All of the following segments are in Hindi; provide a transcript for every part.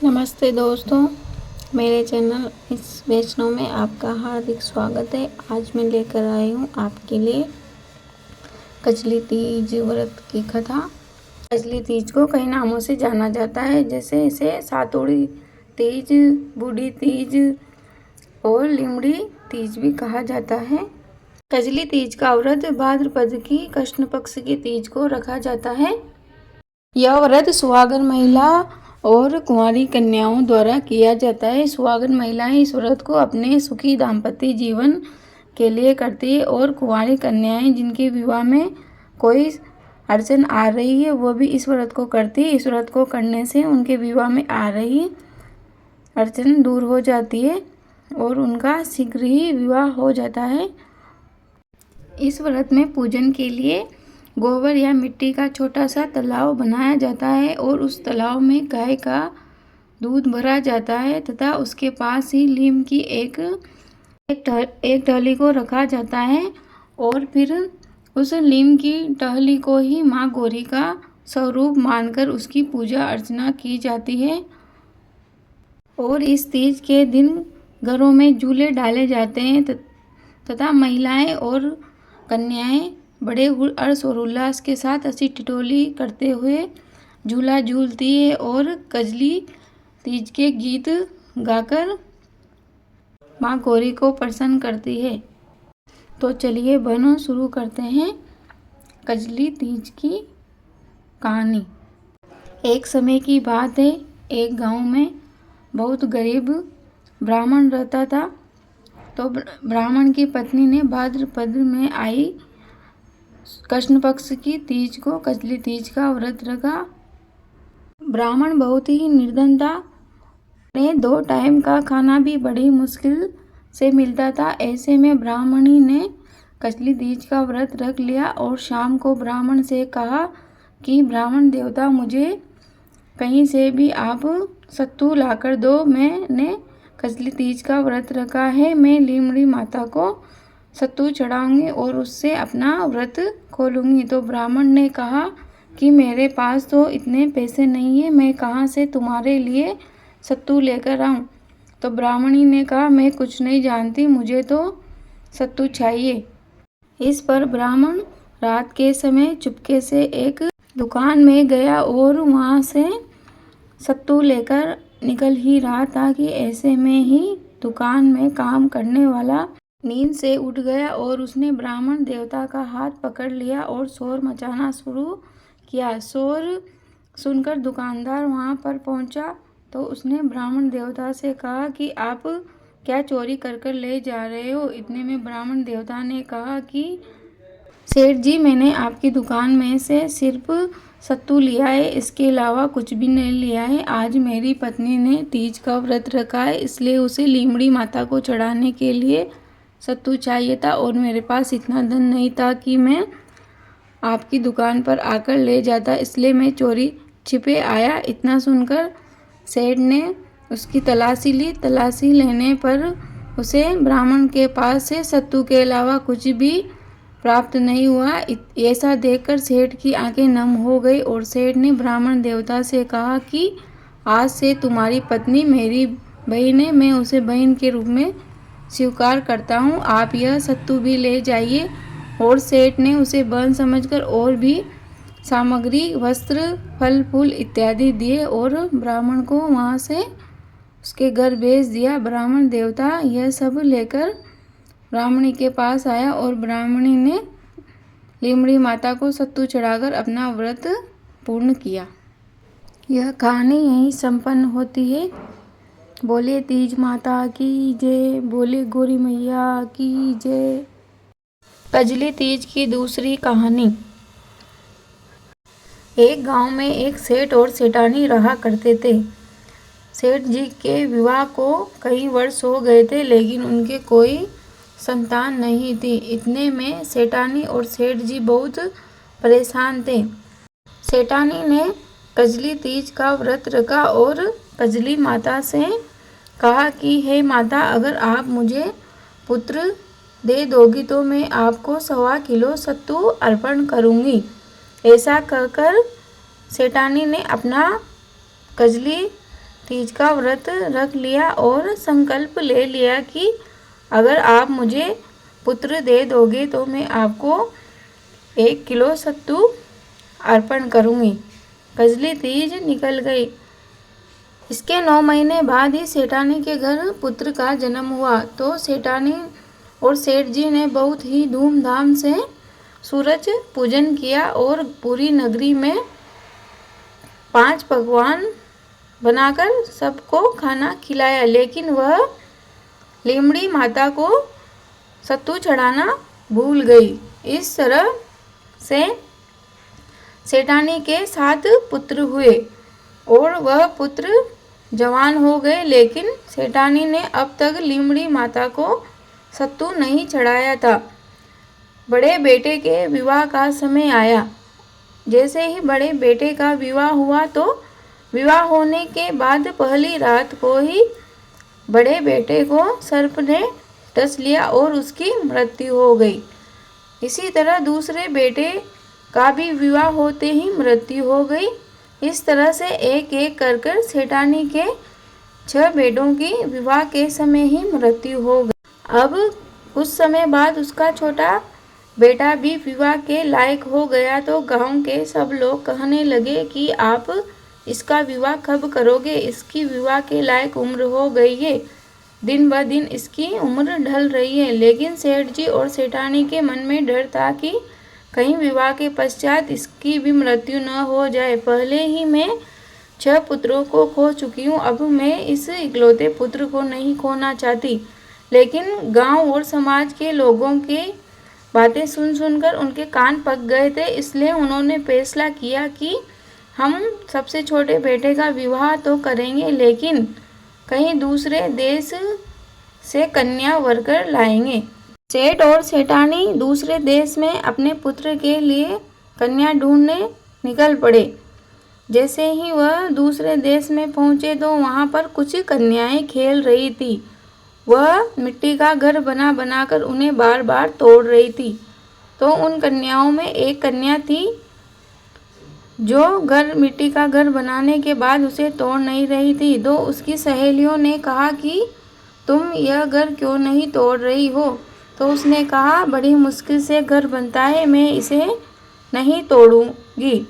नमस्ते दोस्तों, मेरे चैनल इस वैष्णव में आपका हार्दिक स्वागत है। आज मैं लेकर आई हूँ आपके लिए कजली तीज व्रत की कथा। कजली तीज को कई नामों से जाना जाता है, जैसे इसे सातोड़ी तीज, बूढ़ी तीज और लिमड़ी तीज भी कहा जाता है। कजली तीज का व्रत भाद्रपद की कृष्ण पक्ष की तीज को रखा जाता है। यह व्रत सुहागन महिला और कुंवारी कन्याओं द्वारा किया जाता है। सुहागन महिलाएं इस व्रत को अपने सुखी दाम्पत्य जीवन के लिए करती है और कुंवारी कन्याएं जिनके विवाह में कोई अड़चन आ रही है वो भी इस व्रत को करती है। इस व्रत को करने से उनके विवाह में आ रही अड़चन दूर हो जाती है और उनका शीघ्र ही विवाह हो जाता है। इस व्रत में पूजन के लिए गोबर या मिट्टी का छोटा सा तालाब बनाया जाता है और उस तालाब में गाय का दूध भरा जाता है तथा उसके पास ही नीम की एक टहली को रखा जाता है और फिर उस नीम की टहली को ही माँ गौरी का स्वरूप मानकर उसकी पूजा अर्चना की जाती है। और इस तीज के दिन घरों में झूले डाले जाते हैं तथा महिलाएं और कन्याएं बड़े हर्ष और उल्लास के साथ हंसी ठिठोली करते हुए झूला झूलती है और कजली तीज के गीत गाकर माँ गौरी को प्रसन्न करती है। तो चलिए बहनों शुरू करते हैं कजली तीज की कहानी। एक समय की बात है, एक गांव में बहुत गरीब ब्राह्मण रहता था। तो ब्राह्मण की पत्नी ने भाद्रपद में आई कृष्ण पक्ष की तीज को कजली तीज का व्रत रखा। ब्राह्मण बहुत ही निर्धन था, उन्हें 2 टाइम का खाना भी बड़ी मुश्किल से मिलता था। ऐसे में ब्राह्मणी ने कजली तीज का व्रत रख लिया और शाम को ब्राह्मण से कहा कि ब्राह्मण देवता मुझे कहीं से भी आप सत्तू लाकर दो, मैंने कजली तीज का व्रत रखा है, मैं लीमड़ी माता को सत्तू चढ़ाऊंगी और उससे अपना व्रत खोलूंगी। तो ब्राह्मण ने कहा कि मेरे पास तो इतने पैसे नहीं है, मैं कहाँ से तुम्हारे लिए सत्तू लेकर आऊं। तो ब्राह्मणी ने कहा मैं कुछ नहीं जानती, मुझे तो सत्तू चाहिए। इस पर ब्राह्मण रात के समय चुपके से एक दुकान में गया और वहाँ से सत्तू लेकर निकल ही रहा था कि ऐसे में ही दुकान में काम करने वाला नींद से उठ गया और उसने ब्राह्मण देवता का हाथ पकड़ लिया और शोर मचाना शुरू किया। शोर सुनकर दुकानदार वहां पर पहुंचा तो उसने ब्राह्मण देवता से कहा कि आप क्या चोरी कर ले जा रहे हो। इतने में ब्राह्मण देवता ने कहा कि सेठ जी, मैंने आपकी दुकान में से सिर्फ सत्तू लिया है, इसके अलावा कुछ भी नहीं लिया है। आज मेरी पत्नी ने तीज का व्रत रखा है, इसलिए उसे लीमड़ी माता को चढ़ाने के लिए सत्तू चाहिए था और मेरे पास इतना धन नहीं था कि मैं आपकी दुकान पर आकर ले जाता, इसलिए मैं चोरी छिपे आया। इतना सुनकर सेठ ने उसकी तलाशी ली। तलाशी लेने पर उसे ब्राह्मण के पास से सत्तू के अलावा कुछ भी प्राप्त नहीं हुआ। ऐसा देखकर सेठ की आंखें नम हो गई और सेठ ने ब्राह्मण देवता से कहा कि आज से तुम्हारी पत्नी मेरी बहन है, मैं उसे बहन के रूप में स्वीकार करता हूँ, आप यह सत्तू भी ले जाइए। और सेठ ने उसे बहन समझकर और भी सामग्री, वस्त्र, फल फूल इत्यादि दिए और ब्राह्मण को वहाँ से उसके घर भेज दिया। ब्राह्मण देवता यह सब लेकर ब्राह्मणी के पास आया और ब्राह्मणी ने लीमड़ी माता को सत्तू चढ़ाकर अपना व्रत पूर्ण किया। यह कहानी यहीं संपन्न होती है। बोले तीज माता की जय, बोले गौरी मैया की जय। कजली तीज की दूसरी कहानी। एक गांव में एक सेठ और सेठानी रहा करते थे। सेठ जी के विवाह को कई वर्ष हो गए थे, लेकिन उनके कोई संतान नहीं थी। इतने में सेठानी और सेठ जी बहुत परेशान थे। सेठानी ने कजली तीज का व्रत रखा और कजली माता से कहा कि हे माता, अगर आप मुझे पुत्र दे दोगी तो मैं आपको 1.25 किलो सत्तू अर्पण करूंगी। ऐसा कहकर सेठानी ने अपना कजली तीज का व्रत रख लिया और संकल्प ले लिया कि अगर आप मुझे पुत्र दे दोगे तो मैं आपको 1 किलो सत्तू अर्पण करूँगी। कजली तीज निकल गई। इसके 9 महीने बाद ही सेठानी के घर पुत्र का जन्म हुआ तो सेठानी और सेठ जी ने बहुत ही धूमधाम से सूरज पूजन किया और पूरी नगरी में 5 पकवान बनाकर सबको खाना खिलाया, लेकिन वह लीमड़ी माता को सत्तू चढ़ाना भूल गई। इस तरह से सेठानी के 7 पुत्र हुए और वह पुत्र जवान हो गए, लेकिन सेठानी ने अब तक लीमड़ी माता को सत्तू नहीं चढ़ाया था। बड़े बेटे के विवाह का समय आया। जैसे ही बड़े बेटे का विवाह हुआ तो विवाह होने के बाद पहली रात को ही बड़े बेटे को सर्प ने डस लिया और उसकी मृत्यु हो गई। इसी तरह दूसरे बेटे का भी विवाह होते ही मृत्यु हो गई। इस तरह से एक एक कर सेठानी के 6 बेटों की विवाह के समय ही मृत्यु हो गई। अब कुछ समय बाद उसका छोटा बेटा भी विवाह के लायक हो गया तो गांव के सब लोग कहने लगे कि आप इसका विवाह कब करोगे, इसकी विवाह के लायक उम्र हो गई है। दिन ब दिन इसकी उम्र ढल रही है, लेकिन सेठ जी और सेठानी के मन में डर था कि कहीं विवाह के पश्चात इसकी भी मृत्यु न हो जाए। पहले ही मैं 6 पुत्रों को खो चुकी हूँ, अब मैं इस इकलौते पुत्र को नहीं खोना चाहती। लेकिन गांव और समाज के लोगों के बातें सुनकर उनके कान पक गए थे, इसलिए उन्होंने फैसला किया कि हम सबसे छोटे बेटे का विवाह तो करेंगे, लेकिन कहीं दूसरे देश से कन्या वरकर लाएंगे। सेठ और सेठानी दूसरे देश में अपने पुत्र के लिए कन्या ढूंढने निकल पड़े। जैसे ही वह दूसरे देश में पहुंचे तो वहां पर कुछ कन्याएं खेल रही थी। वह मिट्टी का घर बनाकर उन्हें बार बार तोड़ रही थी। तो उन कन्याओं में एक कन्या थी जो मिट्टी का घर बनाने के बाद उसे तोड़ नहीं रही थी। तो उसकी सहेलियों ने कहा कि तुम यह घर क्यों नहीं तोड़ रही हो? तो उसने कहा, बड़ी मुश्किल से घर बनता है, मैं इसे नहीं तोड़ूंगी।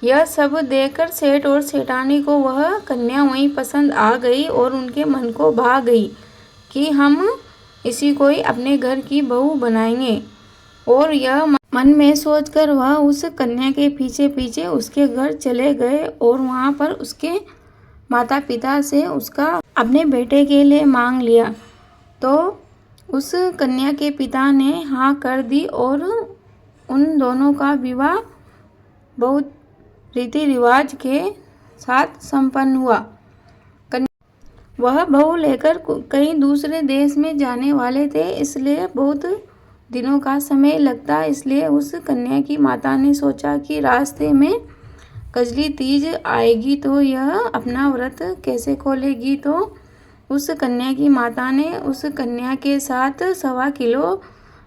यह सब देखकर सेठ और सेठानी को वह कन्या वहीं पसंद आ गई और उनके मन को भा गई कि हम इसी को ही अपने घर की बहू बनाएंगे। और यह मन में सोचकर वह उस कन्या के पीछे पीछे उसके घर चले गए और वहां पर उसके माता पिता से उसका अपने बेटे के लिए मांग लिया। तो उस कन्या के पिता ने हाँ कर दी और उन दोनों का विवाह बहुत रीति रिवाज के साथ संपन्न हुआ। वह बहू लेकर कहीं दूसरे देश में जाने वाले थे, इसलिए बहुत दिनों का समय लगता, इसलिए उस कन्या की माता ने सोचा कि रास्ते में कजली तीज आएगी तो यह अपना व्रत कैसे खोलेगी। तो उस कन्या की माता ने उस कन्या के साथ 1.25 किलो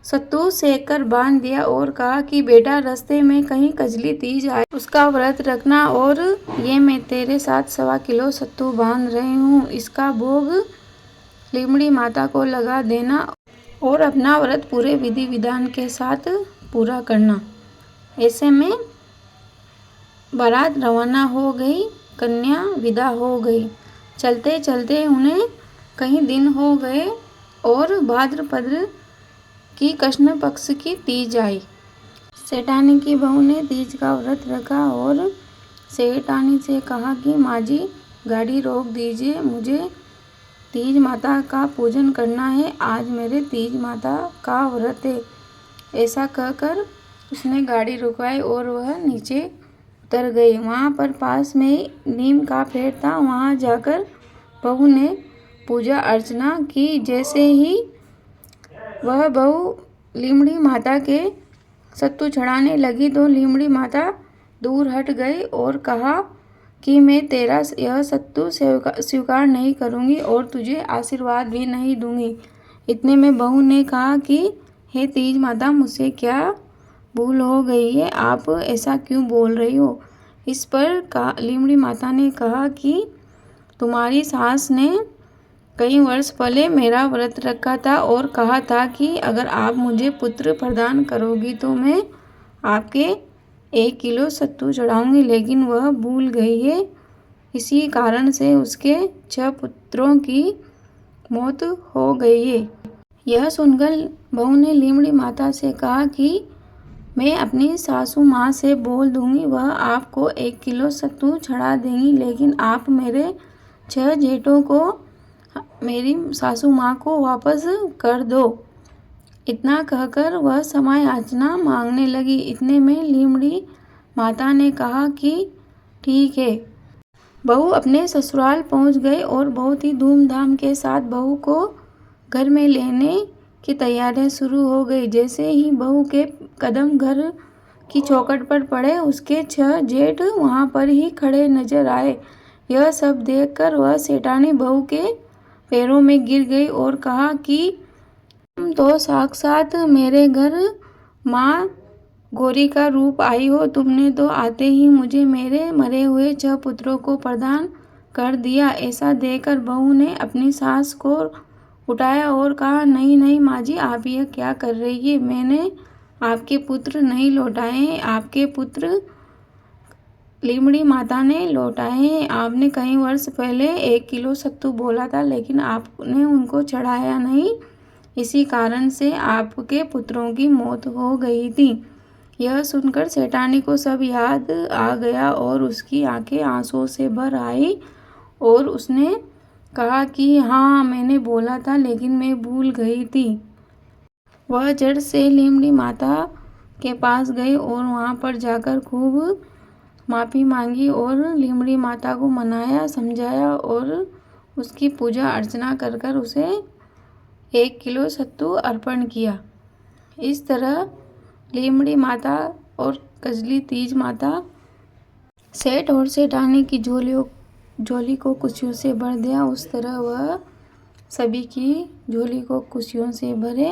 सत्तू सेक कर बांध दिया और कहा कि बेटा रास्ते में कहीं कजली तीज आए उसका व्रत रखना, और ये मैं तेरे साथ 1.25 किलो सत्तू बांध रही हूँ, इसका भोग लीमड़ी माता को लगा देना और अपना व्रत पूरे विधि विधान के साथ पूरा करना। ऐसे में बारात रवाना हो गई, कन्या विदा हो गई। चलते चलते उन्हें कई दिन हो गए और भाद्रपद की कृष्ण पक्ष की तीज आई। सेठानी की बहू ने तीज का व्रत रखा और सेठानी से कहा कि माँ जी गाड़ी रोक दीजिए, मुझे तीज माता का पूजन करना है, आज मेरे तीज माता का व्रत है। ऐसा कहकर उसने गाड़ी रुकवाई और वह नीचे उतर गई। वहाँ पर पास में नीम का पेड़ था, वहाँ जाकर बहू ने पूजा अर्चना की। जैसे ही वह बहू लीमड़ी माता के सत्तू चढ़ाने लगी तो लीमड़ी माता दूर हट गई और कहा कि मैं तेरा यह सत्तू स्वीकार नहीं करूँगी और तुझे आशीर्वाद भी नहीं दूंगी। इतने में बहू ने कहा कि हे तीज माता, मुझसे क्या भूल हो गई है, आप ऐसा क्यों बोल रही हो? इस पर लीमड़ी माता ने कहा कि तुम्हारी सास ने कई वर्ष पहले मेरा व्रत रखा था और कहा था कि अगर आप मुझे पुत्र प्रदान करोगी तो मैं आपके 1 किलो सत्तू चढ़ाऊंगी, लेकिन वह भूल गई है। इसी कारण से उसके 6 पुत्रों की मौत हो गई है। यह सुनकर बहू ने लीमड़ी माता से कहा कि मैं अपनी सासू माँ से बोल दूंगी, वह आपको 1 किलो सत्तू चढ़ा देंगी, लेकिन आप मेरे 6 जेठों को मेरी सासू माँ को वापस कर दो। इतना कहकर वह क्षमा याचना मांगने लगी। इतने में लीमड़ी माता ने कहा कि ठीक है। बहू अपने ससुराल पहुंच गई और बहुत ही धूमधाम के साथ बहू को घर में लेने की तैयारियां शुरू हो गई। जैसे ही बहू के कदम घर की चौखट पर पड़े, उसके 6 जेठ वहां पर ही खड़े नजर आए। यह सब देखकर वह सेठानी बहू के पैरों में गिर गई और कहा कि तुम तो साक्षात मेरे घर माँ गौरी का रूप आई हो। तुमने तो आते ही मुझे मेरे मरे हुए 6 पुत्रों को प्रदान कर दिया। ऐसा देखकर बहू ने अपनी सास को उठाया और कहा, नहीं नहीं माँ जी, आप यह क्या कर रही है? मैंने आपके पुत्र नहीं लौटाए हैं, आपके पुत्र लीमड़ी माता ने लौटाए हैं। आपने कई वर्ष पहले 1 किलो सत्तू बोला था, लेकिन आपने उनको चढ़ाया नहीं। इसी कारण से आपके पुत्रों की मौत हो गई थी। यह सुनकर सेठानी को सब याद आ गया और उसकी आंखें आंसुओं से भर आई और उसने कहा कि हाँ, मैंने बोला था, लेकिन मैं भूल गई थी। वह जड़ से लीमड़ी माता के पास गई और वहां पर जाकर खूब माफ़ी मांगी और लीमड़ी माता को मनाया, समझाया और उसकी पूजा अर्चना कर कर उसे 1 किलो सत्तू अर्पण किया। इस तरह लीमड़ी माता और कजली तीज माता सेठ और सेठानी की झोली को खुशियों से भर दिया। उस तरह वह सभी की झोली को खुशियों से भरे।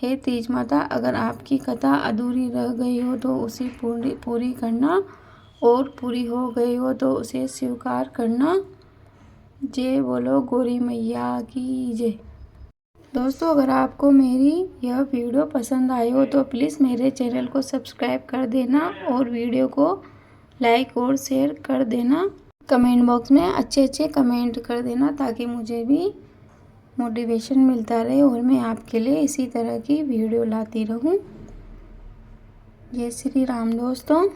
हे तीज माता, अगर आपकी कथा अधूरी रह गई हो तो उसे पूरी करना और पूरी हो गई हो तो उसे स्वीकार करना। जय बोलो गौरी मैया की जय। दोस्तों, अगर आपको मेरी यह वीडियो पसंद आई हो तो प्लीज़ मेरे चैनल को सब्सक्राइब कर देना और वीडियो को लाइक और शेयर कर देना। कमेंट बॉक्स में अच्छे कमेंट कर देना ताकि मुझे भी मोटिवेशन मिलता रहे और मैं आपके लिए इसी तरह की वीडियो लाती रहूं। जय श्री राम दोस्तों,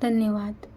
धन्यवाद।